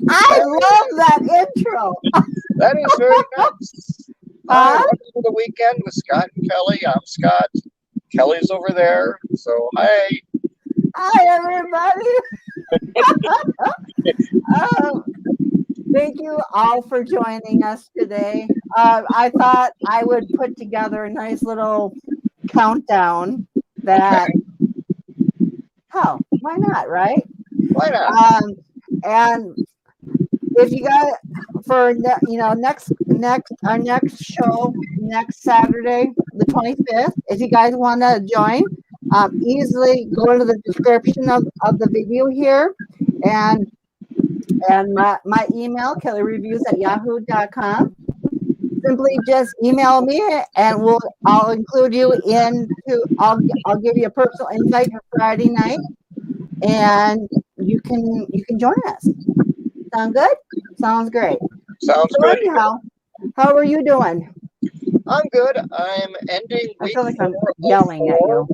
I love that intro. That is very nice. Hi, welcome to the weekend with Scott and Kellie. I'm Scott. Kellie's over there. So, hi. Hi, everybody. Thank you all for joining us today. I thought I would put together a nice little countdown that, why not, right? Why not? And if you got for our next show next Saturday, the 25th, if you guys want to join, easily go into the description of the video here and my email, kellyreviews@yahoo.com. Simply just email me and I'll include you I'll give you a personal invite for Friday night and you can join us. Sound good? Sounds great. Sounds so good. Anyhow, how are you doing? I'm good. I'm ending week 4 I'm yelling at you.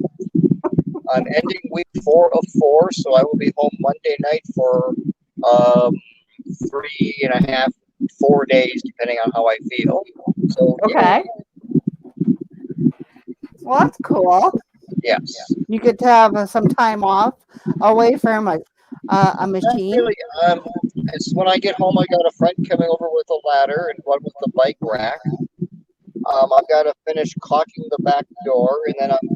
I'm ending week 4 of 4, so I will be home Monday night for 3.5, 4 days, depending on how I feel. So okay. Well, that's cool. Yes. You could have some time off away from a machine. Really, it's when I get home, I got a friend coming over with a ladder and one with the bike rack. I've got to finish caulking the back door, and then I'm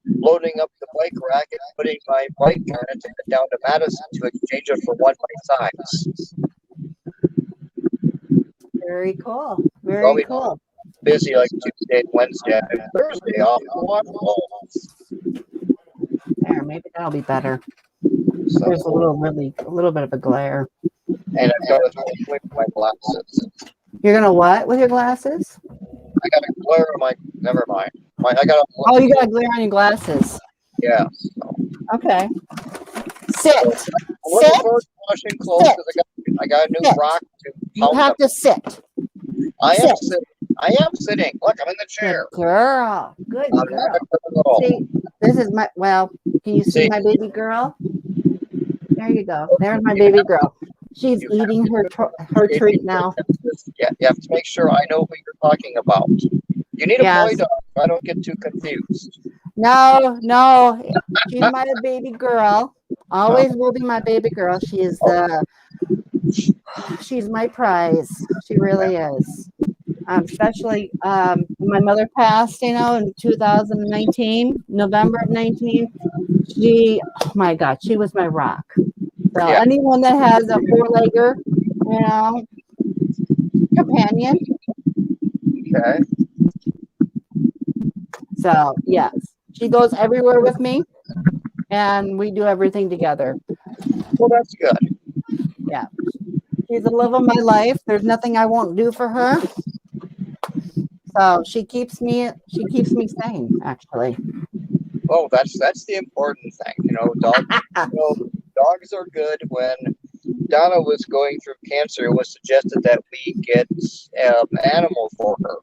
loading up the bike rack and putting my bike on it to get down to Madison to exchange it for one my size. Very cool. Very cool. Busy like Tuesday and Wednesday and Thursday off to watch balls. There, maybe that'll be better. So, there's a little bit of a glare. And I've got to with my glasses. You're gonna what with your glasses? I got a glare on my. Never mind. I got a. Oh, you got a glare on your glasses. Yeah. So. Okay. Sit. So, I'm looking forward to washing clothes because I got a new rock to. You have to sit. I am sitting. I am sitting. Look, I'm in the chair. Good girl. Good girl. See, this is my. Well, can you see my baby girl? There you go. There's my baby girl. She's eating her treat now. Yeah, you have to make sure I know who you're talking about. You need a boy dog. I don't get too confused. No. She's my baby girl. Always will be my baby girl. She's my prize. She really is. Especially my mother passed, in 2019, November of 19. Oh my God, she was my rock. So anyone that has a four-legger, companion. Okay. So yes, she goes everywhere with me, and we do everything together. Well, that's good. Yeah, she's the love of my life. There's nothing I won't do for her. So she keeps me sane, actually. Oh, that's the important thing. Dogs are good. When Donna was going through cancer, it was suggested that we get an animal for her.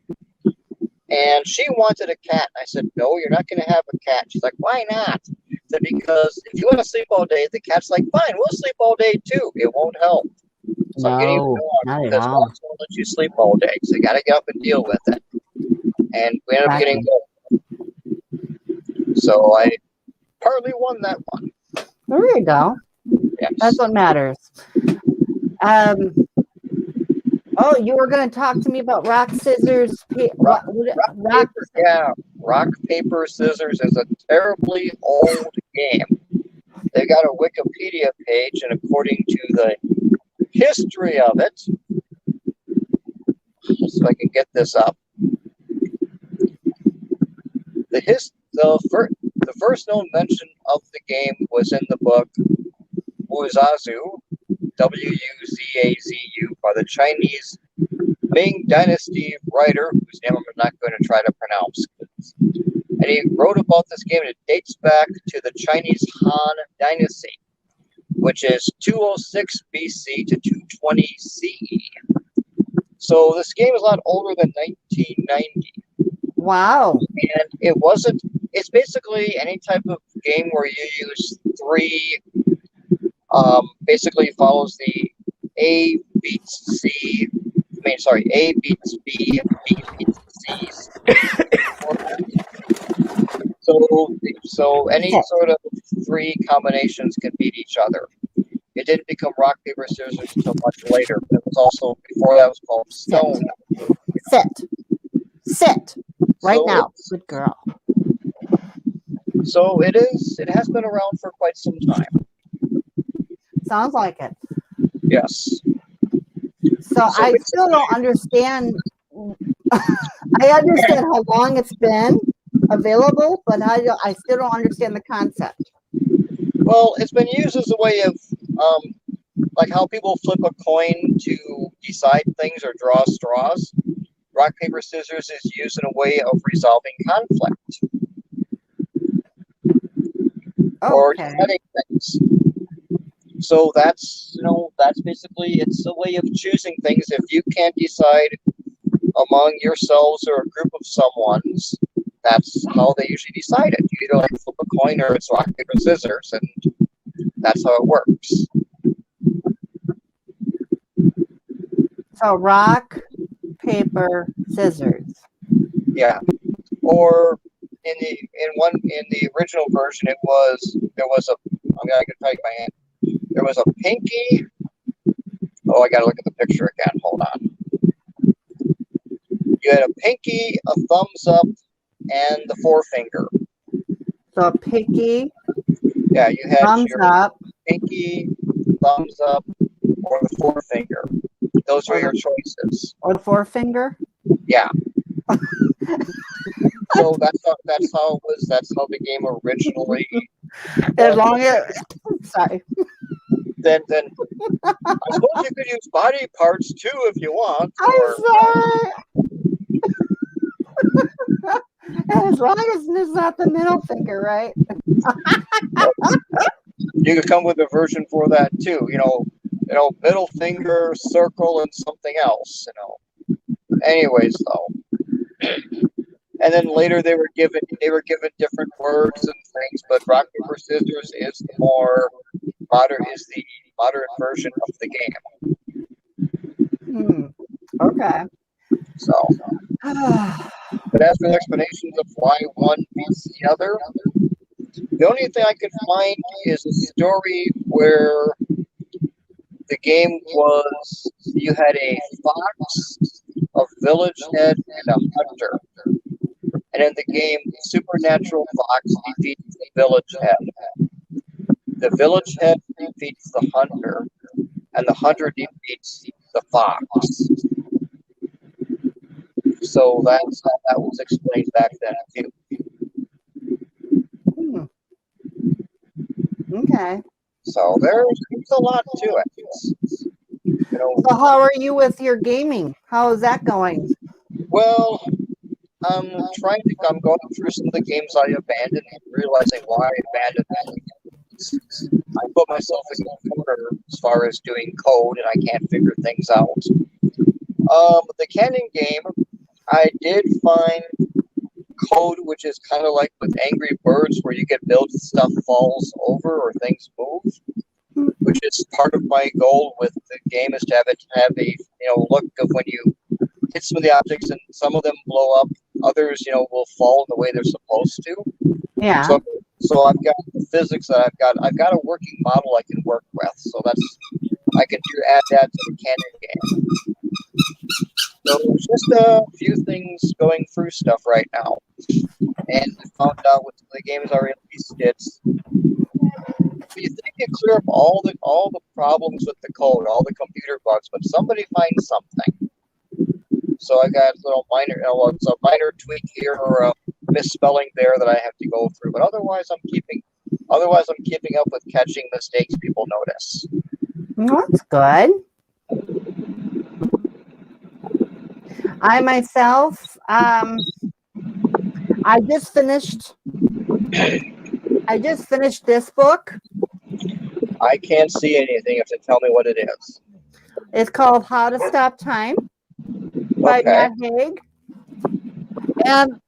And she wanted a cat. I said, no, you're not going to have a cat. She's like, why not? I said, because if you want to sleep all day, the cat's like, fine, we'll sleep all day too. It won't help. So I'm getting a dog because dogs won't let you sleep all day. So you got to get up and deal with it. And we ended up getting gold. So I partly won that one. There you go. Yes. That's what matters. Oh, you were going to talk to me about rock, scissors, rock, paper, scissors is a terribly old game. They've got a Wikipedia page, and according to the history of it, so I can get this up. The first known mention of the game was in the book Wuzazu, Wuzazu, by the Chinese Ming Dynasty writer, whose name I'm not going to try to pronounce. And he wrote about this game, and it dates back to the Chinese Han Dynasty, which is 206 BC to 220 CE. So this game is a lot older than 1990. Wow. And it's basically any type of game where you use three, basically follows the A beats C. A beats B, B beats C. So any sort of three combinations can beat each other. It didn't become rock, paper, scissors until much later. It was also, before that was called stone. Sit. Right now. Good girl. So it has been around for quite some time. Sounds like it. Yes. So I still don't understand. I understand how long it's been available, but I still don't understand the concept. Well, it's been used as a way of, like how people flip a coin to decide things or draw straws. Rock, paper, scissors is used in a way of resolving conflict. Or deciding things. So that's basically, it's a way of choosing things. If you can't decide among yourselves or a group of someone's, that's how they usually decide it. You either flip a coin or it's rock, paper, scissors, and that's how it works. So rock, paper, scissors. Yeah. Or in the original version, there was I can tell you my hand. There was a pinky. Oh, I gotta look at the picture again. Hold on. You had a pinky, a thumbs up, and the forefinger. So pinky. Yeah, you had thumbs your up, pinky, thumbs up, or the forefinger. Those were your choices. Or the forefinger. Yeah. So that's how it was. That's how the game originally. As long as sorry. Then I suppose you could use body parts too if you want. I'm sorry. As long as it's not the middle finger, right? You could come with a version for that too. Middle finger, circle, and something else. Anyways, though. And then later they were given different words and things, but rock, paper, scissors is the modern version of the game. Okay. So, but as for the explanations of why one beats the other, the only thing I could find is a story where the game was you had a fox, a village head, and a hunter. And in the game, the supernatural fox defeats the village head. The village head defeats the hunter, and the hunter defeats the fox. So that's how that was explained back then too. Okay. So there's a lot to it. So how are you with your gaming? How is that going? Well, I'm going through some of the games I abandoned and realizing why I abandoned them. I put myself in a corner as far as doing code, and I can't figure things out. The cannon game, I did find code, which is kind of like with Angry Birds, where you get built and stuff falls over or things move, which is part of my goal with the game, is to have a look of when you hit some of the objects and some of them blow up, others will fall in the way they're supposed to. Yeah. So I've got the physics that I've got a working model I can work with. So I can add that to the cannon game. So just a few things going through stuff right now, and I found out with the games I released, you think you clear up all the problems with the code, all the computer bugs, but somebody finds something. So I got it's a minor tweak here or a misspelling there that I have to go through. But otherwise I'm keeping up with catching mistakes people notice. That's good. I myself, I just finished this book. I can't see anything. You have to tell me what it is. It's called How to Stop Time by Matt Haig. And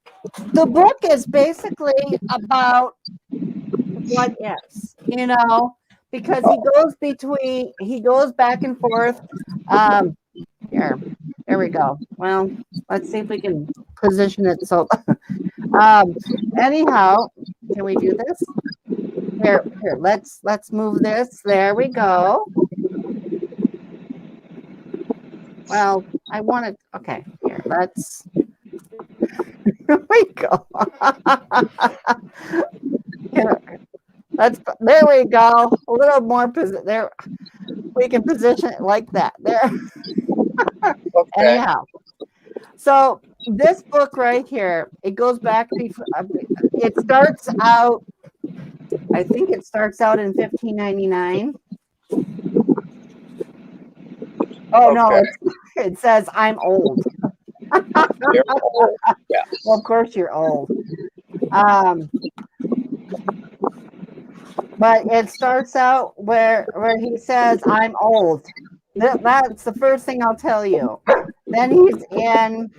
the book is basically about what ifs. because he goes back and forth. Here, there we go. Well, let's see if we can position it so. Anyhow, can we do this? Here, let's move this. There we go. Well, I wanted. Okay, here, let's. Here we go. Here, there we go. A little more there. We can position it like that. There. Okay. Anyhow, so this book right here, it goes back before. It starts out. I think it starts out in 1599. Oh no, it says I'm old. You're old. Yes. Well, of course you're old. But it starts out where he says I'm old. That's the first thing I'll tell you. Then he's in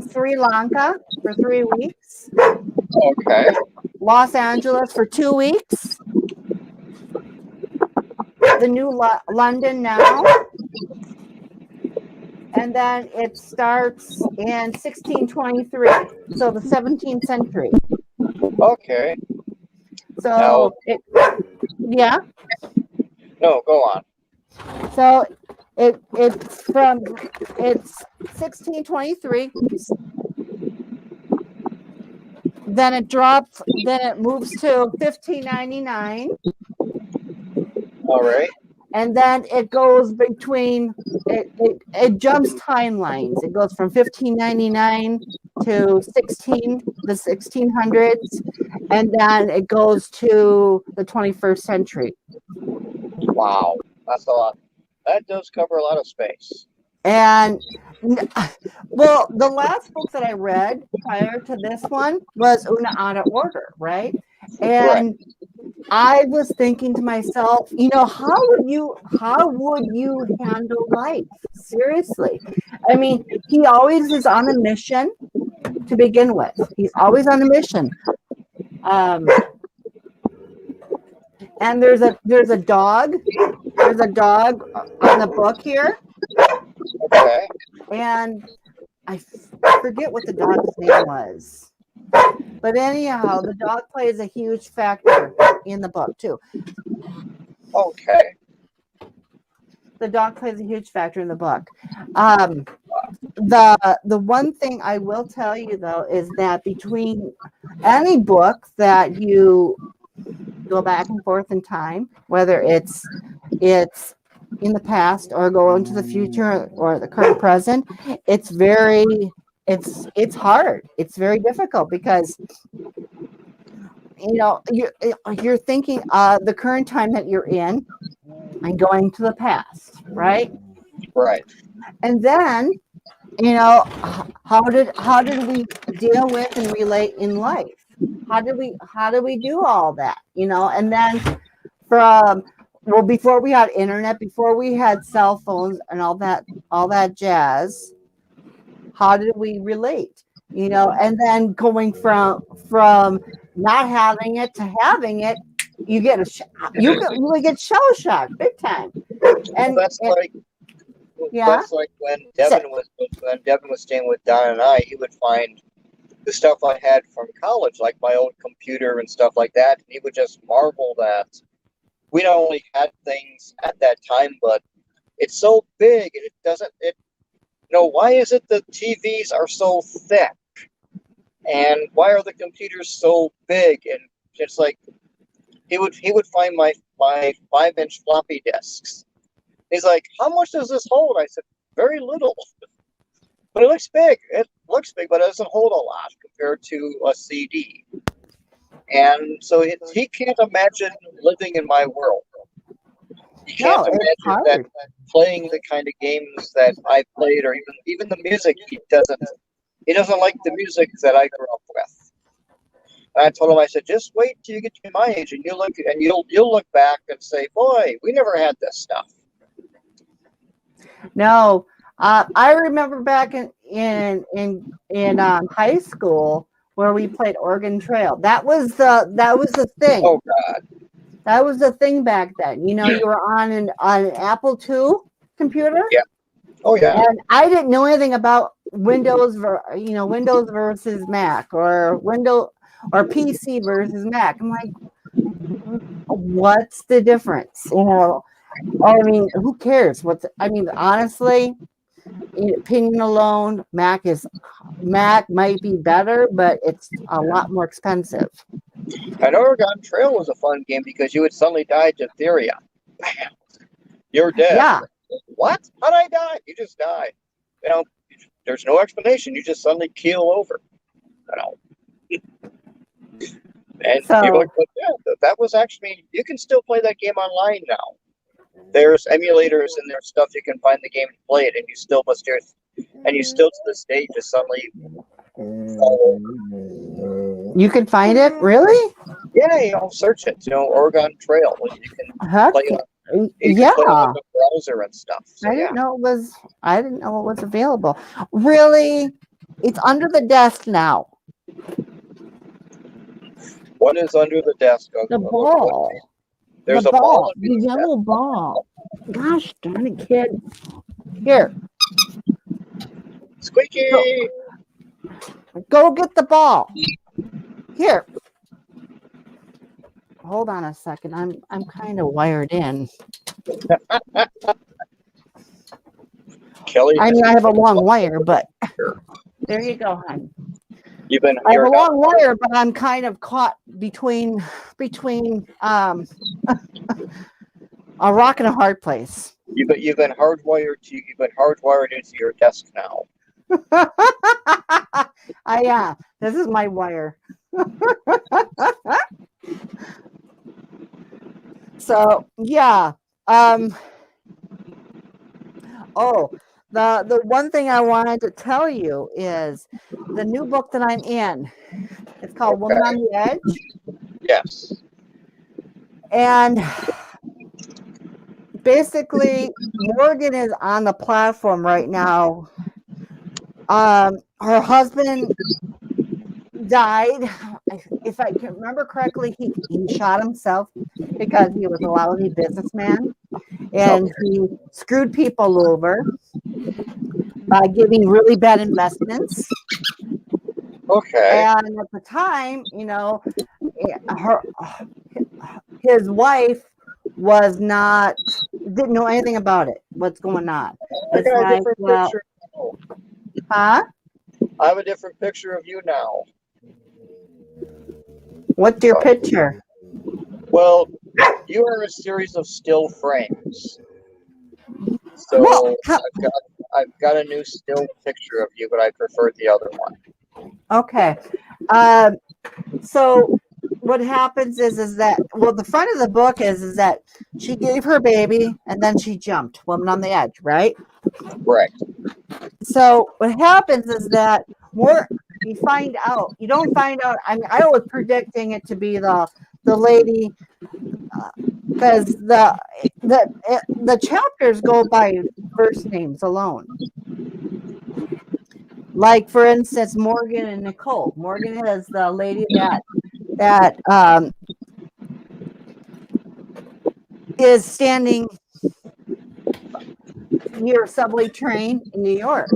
Sri Lanka for 3 weeks. Okay. Los Angeles for 2 weeks. The new London now. And then it starts in 1623, so the 17th century. Okay. So, yeah. No, go on. So it's 1623. Then it drops. Then it moves to 1599. All right. And then it goes between. It jumps timelines. It goes from 1599 to the 1600s, and then it goes to the 21st century. Wow, that's a lot. That does cover a lot of space. And well, the last book that I read prior to this one was Una Out of Order, right? And I was thinking to myself, how would you handle life? Seriously. I mean, he always is on a mission to begin with. He's always on a mission. And there's a dog. There's a dog on the book here. Okay. And I forget what the dog's name was. But anyhow, the dog plays a huge factor in the book too. Okay. The dog plays a huge factor in the book. The one thing I will tell you though is that between any book that you go back and forth in time, whether it's in the past or go into the future or the current present, it's hard. It's very difficult because you're thinking the current time that you're in and going to the past, right? Right. And then how did we deal with and relate in life? How do we do all that? And then before we had internet, before we had cell phones and all that jazz, how did we relate? And then going from not having it to having it, you get you get shell shocked big time. And that's like when Devin was staying with Don and I, he would find the stuff I had from college, like my old computer and stuff like that, and he would just marvel that we not only had things at that time, but it's so big and it doesn't. Why is it the TVs are so thick, and why are the computers so big? And it's like he would find my 5-inch floppy disks. He's like, how much does this hold? I said, very little. But it looks big. It looks big, but it doesn't hold a lot compared to a CD. And so he can't imagine living in my world. He can't imagine that playing the kind of games that I played, or even the music. He doesn't like the music that I grew up with. And I told him, I said, just wait till you get to my age, and you'll look back and say, boy, we never had this stuff. No, I remember back in high school where we played Oregon Trail. That was the thing. Oh God! That was the thing back then. You know, you were on an Apple II computer. Yeah. Oh yeah. And I didn't know anything about Windows, Windows versus Mac, or PC versus Mac. I'm like, what's the difference? I mean, who cares? Honestly, in opinion alone, Mac might be better, but it's a lot more expensive. And Oregon Trail was a fun game because you would suddenly die of diphtheria. Bam! You're dead. Yeah. What? How'd I die? You just die. You know, there's no explanation. You just suddenly keel over. You know. And So, people are like, yeah, that was actually, you can still play that game online now. There's emulators and there's stuff you can find the game and play it, and you still to this day just suddenly fall over. You can find it, really? Yeah, search it. Oregon Trail. You can play it. Yeah, play it on the browser and stuff. So, I didn't know it was available. Really, it's under the desk now. What is under the desk? The ball. There's a ball. The yellow ball. Gosh darn it, kid. Here. Squeaky. Go get the ball. Here. Hold on a second. I'm kind of wired in. Kellie. I mean, I have a long wire, but there you go, hon. I have a long wire, but I'm kind of caught between a rock and a hard place. You've been hardwired into your desk now. This is my wire. So yeah. The one thing I wanted to tell you is the new book that I'm in. It's called Woman on the Edge. Yes. And basically, Morgan is on the platform right now. Her husband died. If I can remember correctly, he shot himself because he was a lousy businessman. And he screwed people over by giving really bad investments. Okay. And at the time, his wife didn't know anything about it. What's going on? I got a different picture. Huh? I have a different picture of you now. What's your picture? Well, you are a series of still frames. So I've got a new still picture of you, but I preferred the other one. Okay. So what happens is that the front of the book is that she gave her baby and then she jumped. Woman on the Edge, right? Right. So what happens is that you don't find out. I was predicting it to be the lady, because the chapters go by first names alone. Like, for instance, Morgan and Nicole. Morgan is the lady that is standing near a subway train in New York,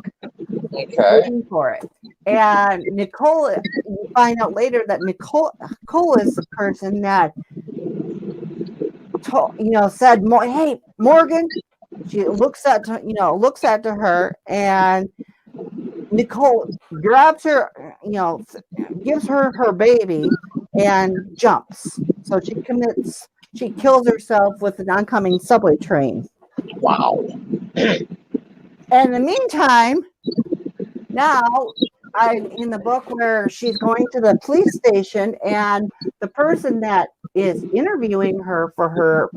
waiting for it. And Nicole, you find out later that Nicole is the person that said, "Hey, Morgan." She looks at her, and Nicole grabs her, gives her baby, and jumps. So she kills herself with an oncoming subway train. Wow. And in the meantime, now I'm in the book where she's going to the police station, and the person that is interviewing her for her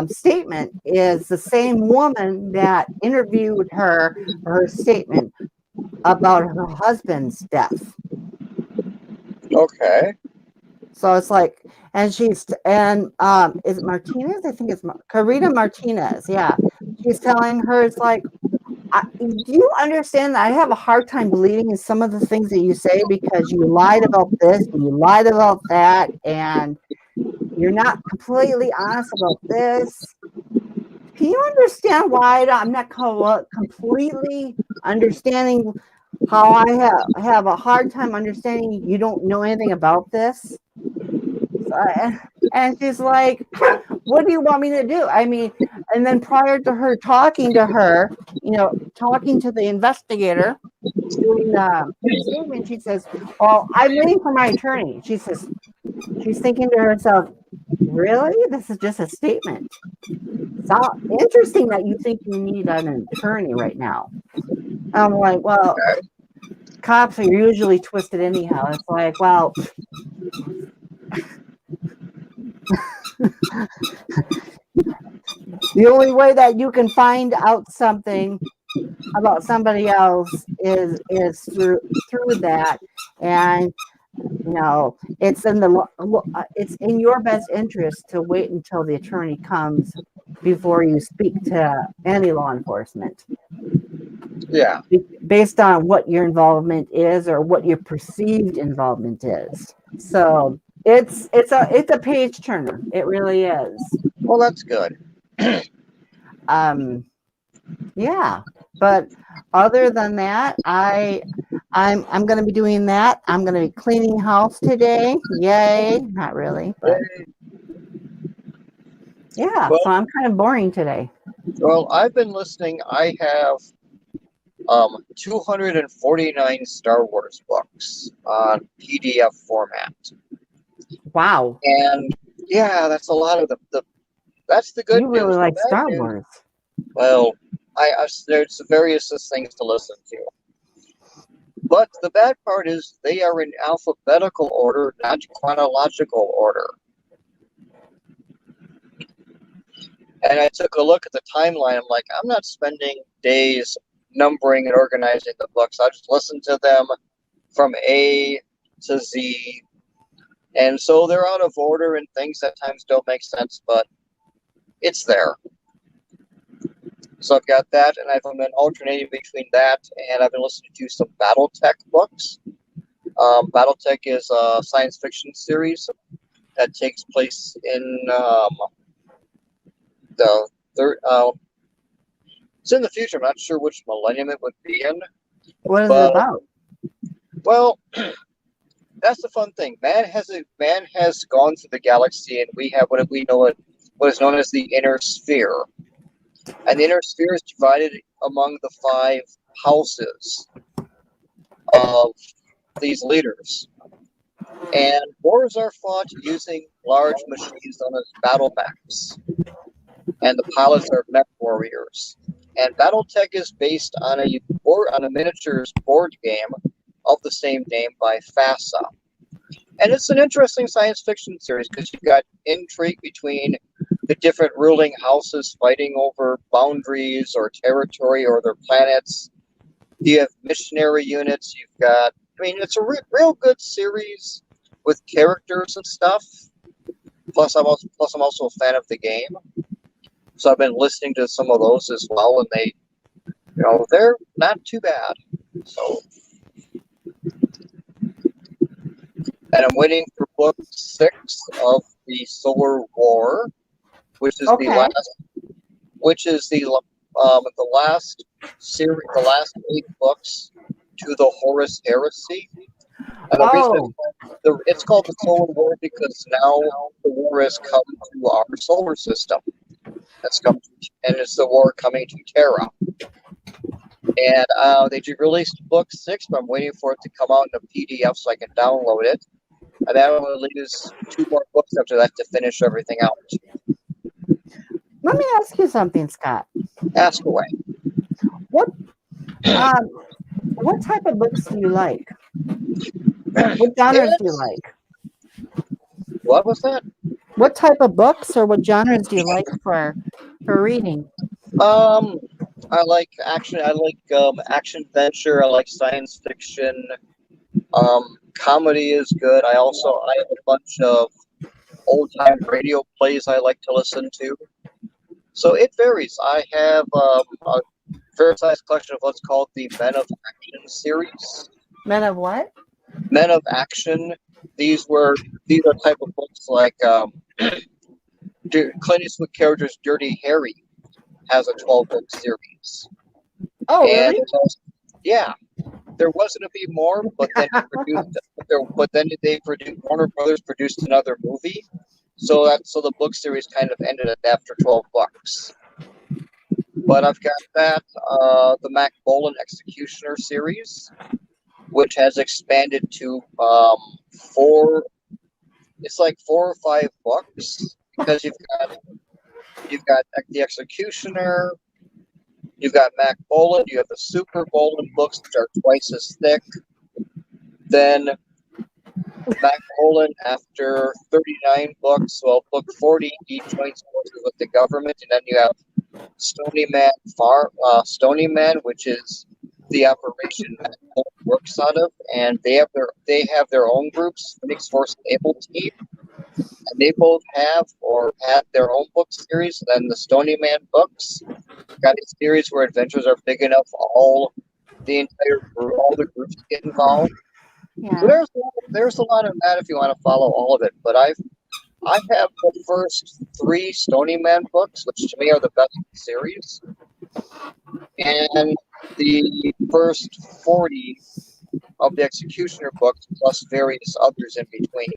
statement is the same woman that interviewed her for her statement about her husband's death. Okay. So it's like, is it Martinez? I think it's Carita Martinez. Yeah. She's telling her, it's like, Do you understand that I have a hard time believing in some of the things that you say because you lied about this and you lied about that and you're not completely honest about this? Can you understand why I'm not completely understanding how I have a hard time understanding you don't know anything about this? And she's like, what do you want me to do? I mean, and then prior to her, talking to the investigator, doing the statement, she says, well, I'm waiting for my attorney. She says, she's thinking to herself, really? This is just a statement. So interesting that you think you need an attorney right now. I'm like, well, cops are usually twisted anyhow. It's like, well, the only way that you can find out something about somebody else is through that, and it's in your best interest to wait until the attorney comes before you speak to any law enforcement. Yeah. Based on what your involvement is or what your perceived involvement is. So it's a page turner. It really is. Well, that's good. Yeah, but other than that, I'm going to be doing that. I'm going to be cleaning house today. Yay! Not really, but yeah. Well, so I'm kind of boring today. Well, I've been listening. I have 249 Star Wars books on PDF format. Wow. And yeah, that's a lot of that's the good news. You news. really like Star Wars. Well, there's various things to listen to. But the bad part is they are in alphabetical order, not chronological order. And I took a look at the timeline. I'm like, I'm not spending days numbering and organizing the books. I just listen to them from A to Z. And so they're out of order and things at times don't make sense, but it's there. So I've got that, and I've been alternating between that, and I've been listening to some BattleTech books. BattleTech is a science fiction series that takes place in the third. It's in the future. I'm not sure which millennium it would be in. What is it about? Well, that's the fun thing. Man has gone through the galaxy, and we have what is known as the inner sphere. And the inner sphere is divided among the 5 houses of these leaders. And wars are fought using large machines known as battle mechs. And the pilots are mech warriors. And BattleTech is based on a miniatures board game of the same name by FASA. And it's an interesting science fiction series because you've got intrigue between the different ruling houses fighting over boundaries or territory or their planets. You have missionary units. It's a real good series with characters and stuff. Plus, I'm also a fan of the game. So I've been listening to some of those as well, and they're not too bad. So, and I'm waiting for book 6 of the Solar War, which is the last series, the last 8 books to the Horus Heresy. And the reason it's called the Solar War because now the war has come to our solar system. And it's the war coming to Terra. And they released book 6, but I'm waiting for it to come out in a PDF so I can download it. And that will leave 2 more books after that to finish everything out. Let me ask you something, Scott. Ask away. What type of books do you like? What genres do you like? What was that? What type of books or what genres do you like for reading? I like action. I like action adventure. I like science fiction. Comedy is good. I have a bunch of old time radio plays I like to listen to. So it varies. I have fair-sized collection of what's called the Men of Action series. Men of what? Men of Action. These are type of books like Clint Eastwood characters. Dirty Harry has a 12-book series, Oh, and really? yeah, there was going to be more, but then Warner Brothers produced another movie, so the book series kind of ended after 12 books. But I've got that the Macbolan Executioner series, which has expanded to 4. It's like 4 or 5 books because you've got the Executioner, you've got Macbolan, you have the Super Bolan books, which are twice as thick. Then Macbolan, after 39 books, well, book 40, he joins forces with the government, and then you have Stony Man, which is the operation that works out of, and they have their own groups, Phoenix Force and Able Team, and they both have or had their own book series. Then the Stony Man books got a series where adventures are big enough, all the groups get involved. Yeah. So there's a lot of that if you want to follow all of it. But I have the first 3 Stony Man books, which to me are the best in the series, and the first 40 of the Executioner books, plus various others in between.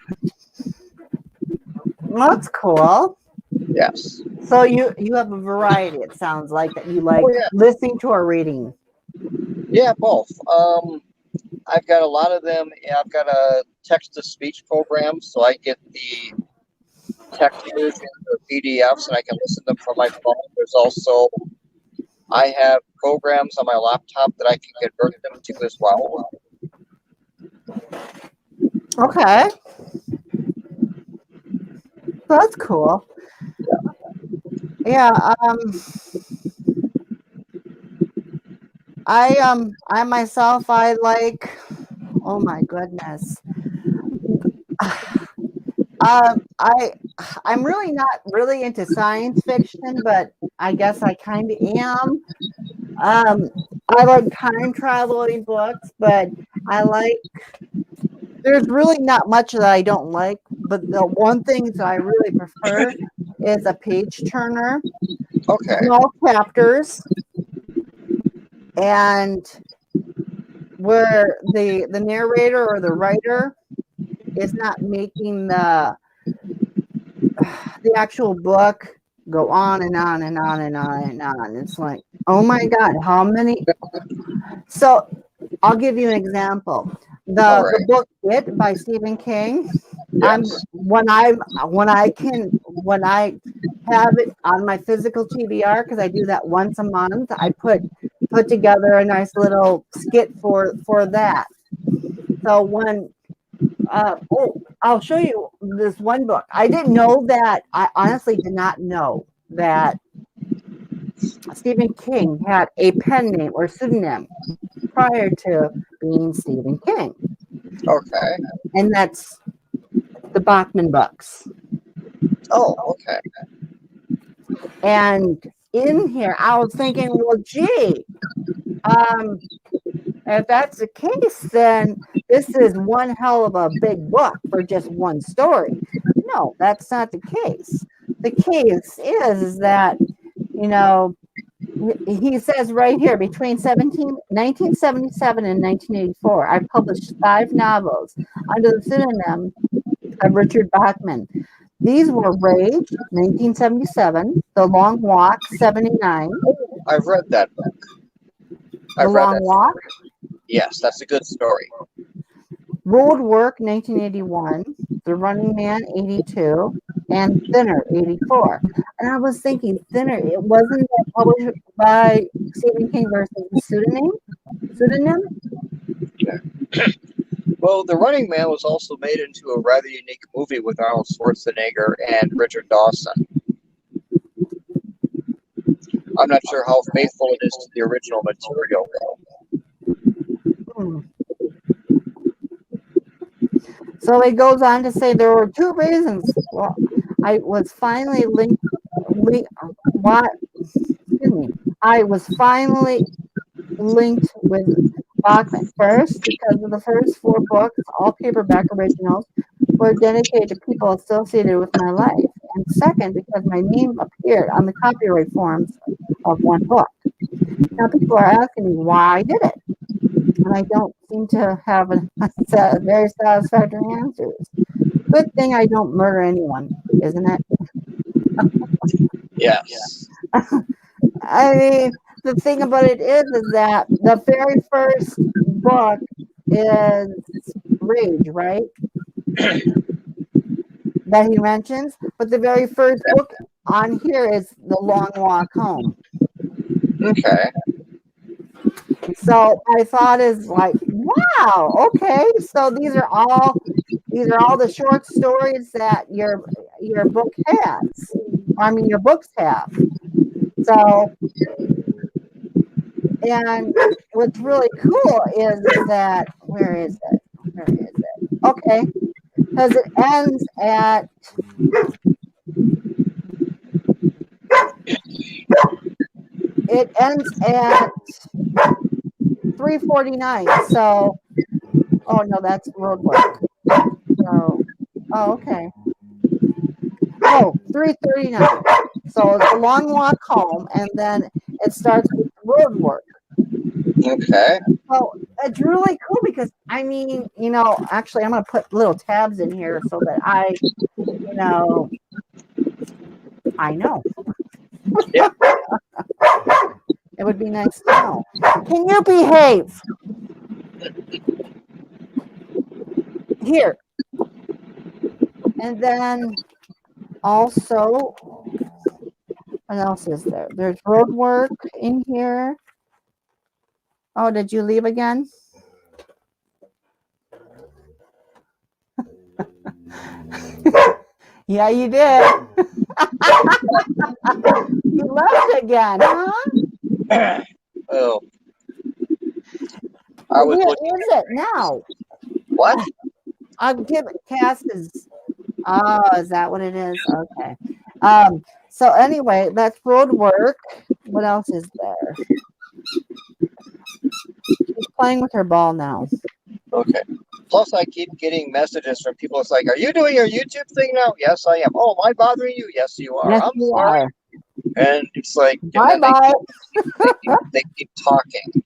Well, that's cool. Yes. So you have a variety. It sounds like that you like listening to or reading. Yeah, both. I've got a lot of them. I've got a text-to-speech program, so I get the text versions or PDFs, and I can listen to them from my phone. There's also, I have programs on my laptop that I can convert them to as well. Okay. That's cool. Yeah. I myself, I like, oh my goodness. I'm really not really into science fiction, but I guess I kind of am. I like time traveling books, but there's really not much that I don't like, but the one thing that I really prefer is a page turner. Okay. Small chapters, and where the narrator or the writer is not making the actual book go on and on and on and on and on. It's like, oh my God, how many? So I'll give you an example. The book "It" by Stephen King. Yes. When I have it on my physical TBR, because I do that once a month, I put together a nice little skit for that. So when I'll show you this one book. I didn't know that. I honestly did not know that Stephen King had a pen name or pseudonym prior to being Stephen King. Okay. And that's the Bachman books. Oh, okay. And in here, I was thinking, well, gee, if that's the case, then this is one hell of a big book for just one story. No, that's not the case. The case is that, he says right here, between 1977 and 1984, I published 5 novels under the pseudonym of Richard Bachman. These were Rage, 1977, The Long Walk, 79. I've read that book. The Long Walk? Yes, that's a good story. Road Work, 1981, The Running Man, 82, and Thinner, 84. And I was thinking, Thinner, it wasn't that published by Stephen King versus the pseudonym? Yeah. Well, The Running Man was also made into a rather unique movie with Arnold Schwarzenegger and Richard Dawson. I'm not sure how faithful it is to the original material, though. So it goes on to say there were 2 reasons. Well, I was finally I was finally linked with Bachman. First, because of the first 4 books, all paperback originals, were dedicated to people associated with my life. And second, because my name appeared on the copyright forms of one book. Now, people are asking me why I did it. And I don't seem to have very satisfactory answers. Good thing I don't murder anyone, isn't it? Yes. I mean, the thing about it is that the very first book is Rage, right? That he mentions, but the very first book on here is The Long Walk Home. Okay. So my thought is like, wow, okay, so these are all the short stories that your book has. I mean, your books have. So, and what's really cool is that where is it? Okay, because it ends at 3:49. So, oh no, that's road work. So, oh, okay. Oh, 3:39. So it's a long walk home, and then it starts with road work. Okay. So it's really cool because I mean, actually, I'm going to put little tabs in here so that I know. Yeah. It would be nice to know. Can you behave? Here. And then also, what else is there? There's road work in here. Oh, did you leave again? Yeah, you did. You left again, huh? Oh. Where is it now? What? I'll give it Cass's. Oh, is that what it is? Okay. So anyway, that's road work. What else is there? She's playing with her ball now. Okay. Plus, I keep getting messages from people. It's like, are you doing your YouTube thing now? Yes, I am. Oh, am I bothering you? Yes, you are. Yes, I'm you sorry. are. And it's like, Bye. They keep talking.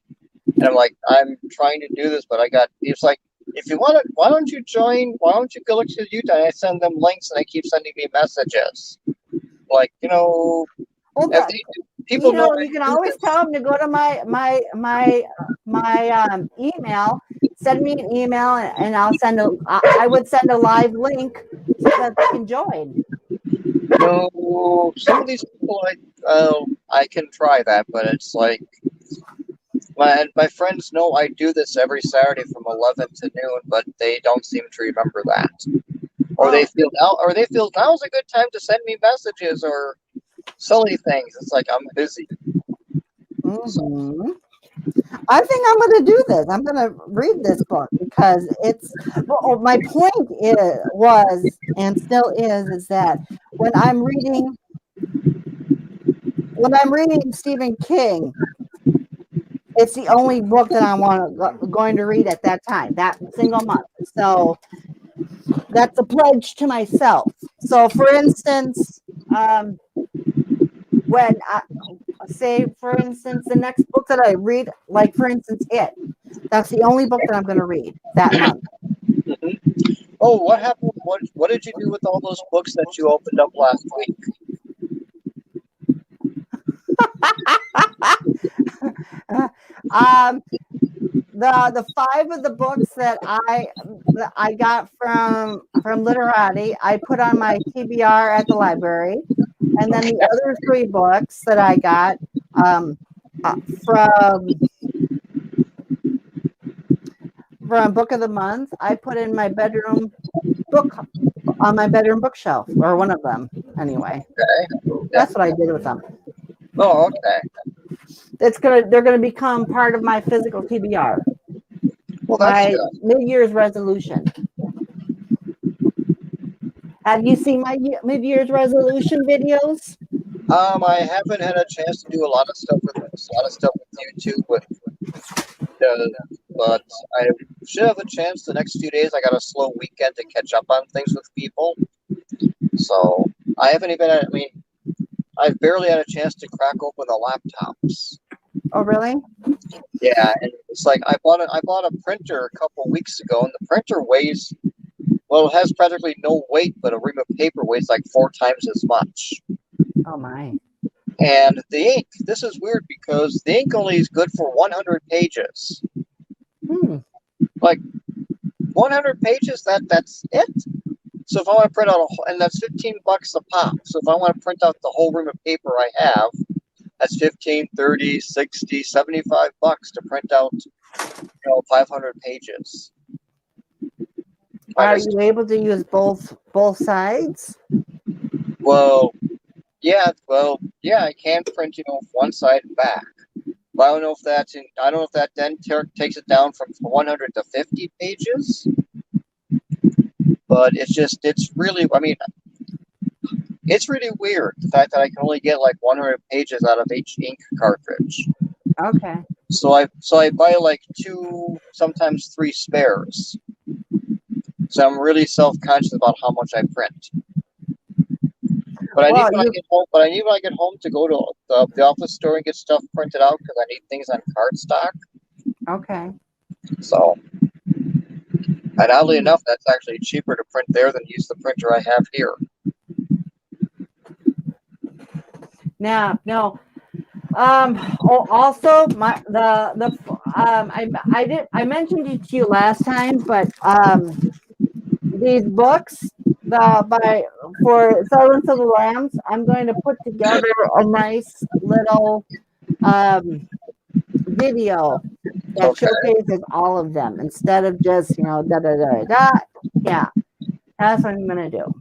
And I'm like, I'm trying to do this, but it's like, if you want to, why don't you join? Why don't you go look to YouTube? And I send them links and they keep sending me messages. Like, Well, people know you can always tell them to go to my email. Send me an email, and I would send a live link so that they can join. No, some of these people, I can try that, but it's like, my friends know I do this every Saturday from 11 to noon, but they don't seem to remember that. Or they feel now's a good time to send me messages or silly things. It's like, I'm busy. Mm-hmm. So. I think I'm going to do this. I'm going to read this book because my point was and still is that when I'm reading Stephen King, it's the only book that I'm going to read at that time, that single month. So that's a pledge to myself. So, for instance, when for instance, the next book that I read, like for instance, that's the only book that I'm going to read that month. Oh, what happened? What did you do with all those books that you opened up last week? The 5 of the books that I got from Literati, I put on my TBR at the library, and then the other 3 books that I got from Book of the Month, I put in my bedroom book on my bedroom bookshelf, or one of them anyway. Okay. That's what I did with them. Oh, okay. They're gonna become part of my physical TBR. Well, that's my good. mid-year's resolution. Have you seen my mid-year's resolution videos? I haven't had a chance to do a lot of stuff with YouTube, but I should have a chance the next few days. I got a slow weekend to catch up on things with people, so I haven't even. I mean, I've barely had a chance to crack open the laptops. Oh, really? Yeah, and it's like I bought a printer a couple weeks ago, and the printer weighs, well, it has practically no weight, but a ream of paper weighs like 4 times as much. Oh my. And the ink, this is weird because the ink only is good for 100 pages. Like 100 pages, that's it. So if I want to print out and that's $15 a pop. So if I want to print out the whole ream of paper I have, that's 15, 30, 60, $75 to print out, 500 pages. Are you able to use both sides? Well, yeah, I can print, one side and back. But I don't know if that then takes it down from 100 to 50 pages. But it's really, I mean, it's really weird, the fact that I can only get like 100 pages out of each ink cartridge. Okay. So I buy like 2, sometimes 3 spares. So I'm really self-conscious about how much I print. But I need when I get home to go to the office store and get stuff printed out because I need things on cardstock. Okay. So, and oddly enough, that's actually cheaper to print there than use the printer I have here. Now, no. Also, I mentioned it to you last time, but these books for Silence of the Lambs, I'm going to put together a nice little video that showcases all of them instead of just da da da da. Yeah, that's what I'm gonna do.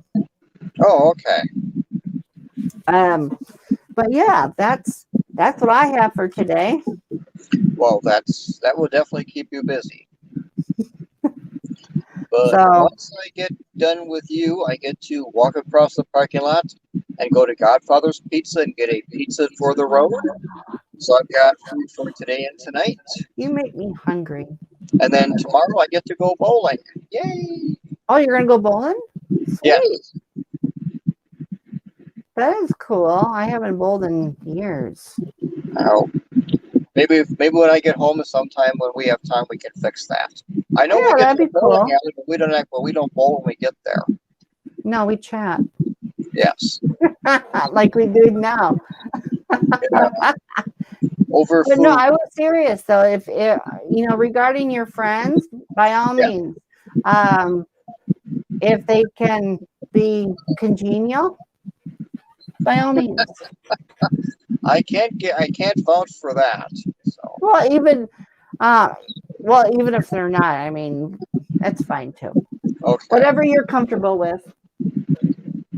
Oh, okay. But yeah, that's what I have for today. Well, that will definitely keep you busy. But once I get done with you, I get to walk across the parking lot and go to Godfather's Pizza and get a pizza for the road. So I've got food for today and tonight. You make me hungry. And then tomorrow I get to go bowling. Yay! Oh, you're gonna go bowling? Sweet. Yes. That is cool. I haven't bowled in years. Oh. Maybe when I get home sometime when we have time, we can fix that. I know we get to the bowling alley, but we don't bowl when we get there. No, we chat. Yes. Like we do now. Over food. But no, I was serious though. If regarding your friends, by all means, if they can be congenial, by all means. I can't vouch for that. So. Well, even if they're not, I mean, that's fine too. Okay. Whatever you're comfortable with.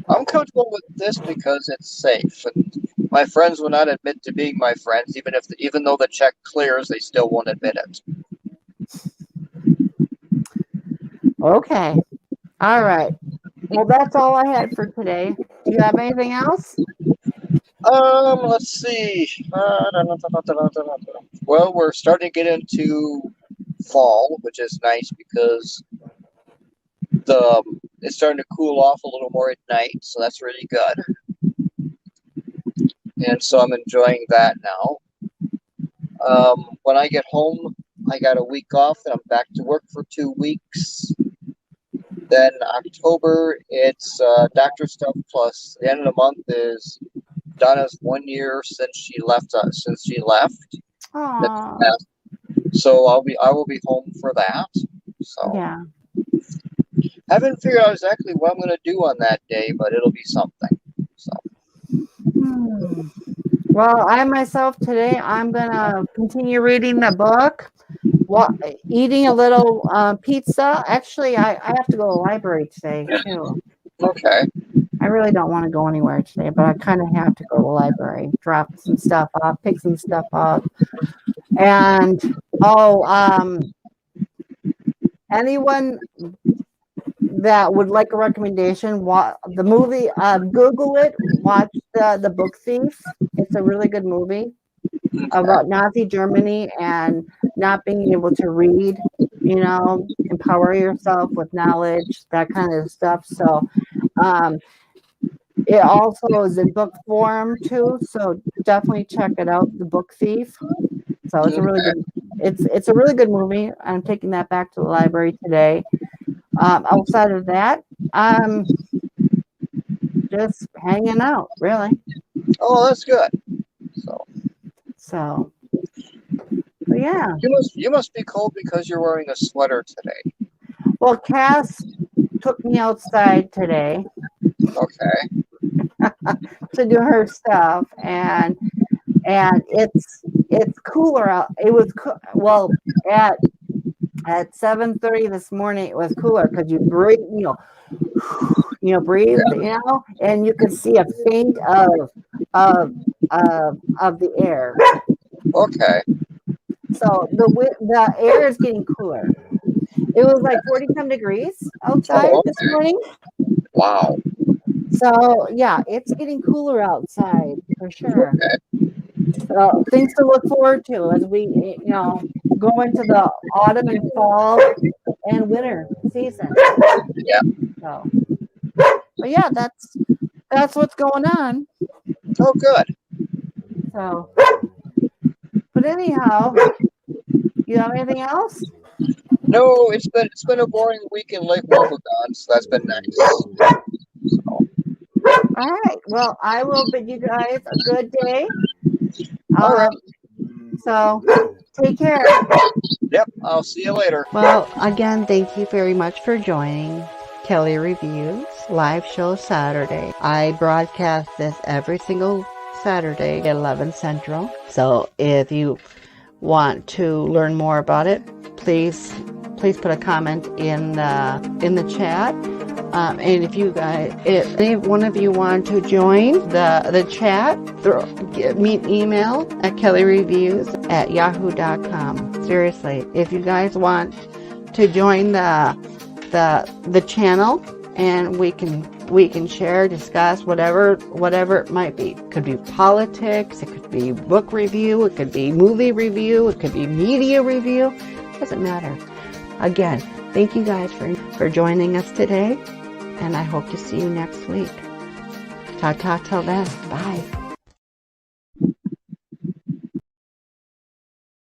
I'm comfortable with this because it's safe, and my friends will not admit to being my friends, even though the check clears, they still won't admit it. Okay. All right. Well, that's all I had for today. Do you have anything else? Let's see. Well, we're starting to get into fall, which is nice because it's starting to cool off a little more at night, so that's really good. And so I'm enjoying that now. When I get home, I got a week off, and I'm back to work for 2 weeks. Then October, it's doctor stuff. Plus, the end of the month is Donna's 1 year since she left. So I will be home for that. So yeah. Haven't figured out exactly what I'm going to do on that day, but it'll be something. So. Well, I myself today, I'm going to continue reading the book, eating a little pizza. Actually, I have to go to the library today, too. Okay. I really don't want to go anywhere today, but I kind of have to go to the library, drop some stuff off, pick some stuff up. And, anyone that would like a recommendation, the movie, Google it, watch the Book Thief. It's a really good movie about Nazi Germany and not being able to read, empower yourself with knowledge, that kind of stuff. So it also is in book form too. So definitely check it out, The Book Thief. So it's a really good it's a really good movie. I'm taking that back to the library today. Outside of that, just hanging out, really. Oh, that's good. So yeah. You must be cold because you're wearing a sweater today. Well, Cass took me outside today. Okay. To do her stuff, and it's cooler out. It was well at 7:30 this morning. It was cooler because you breathe, breathe, and you could see a faint of the air. Okay. So the air is getting cooler. It was like 40-some degrees outside this morning. Wow. So yeah, it's getting cooler outside for sure. Okay. So things to look forward to as we, go into the autumn and fall and winter season. Yeah. So, but yeah, that's what's going on. Oh, good. So, but anyhow, you have anything else? No, it's been a boring week in Lake Wobegon, so that's been nice. So. All right. Well, I will bid you guys a good day. All right. So, take care. Yep. I'll see you later. Well, again, thank you very much for joining Kellie Reviews live show Saturday. I broadcast this every single Saturday at 11 Central. So if you want to learn more about it, please put a comment in the chat. And if any one of you want to join the chat, me an email at kellyreviews@yahoo.com. Seriously, if you guys want to join the channel, and we can share, discuss whatever it might be. It could be politics, it could be book review, it could be movie review, it could be media review. Doesn't matter. Again, thank you guys for joining us today, and I hope to see you next week. Ta-ta till then. Bye.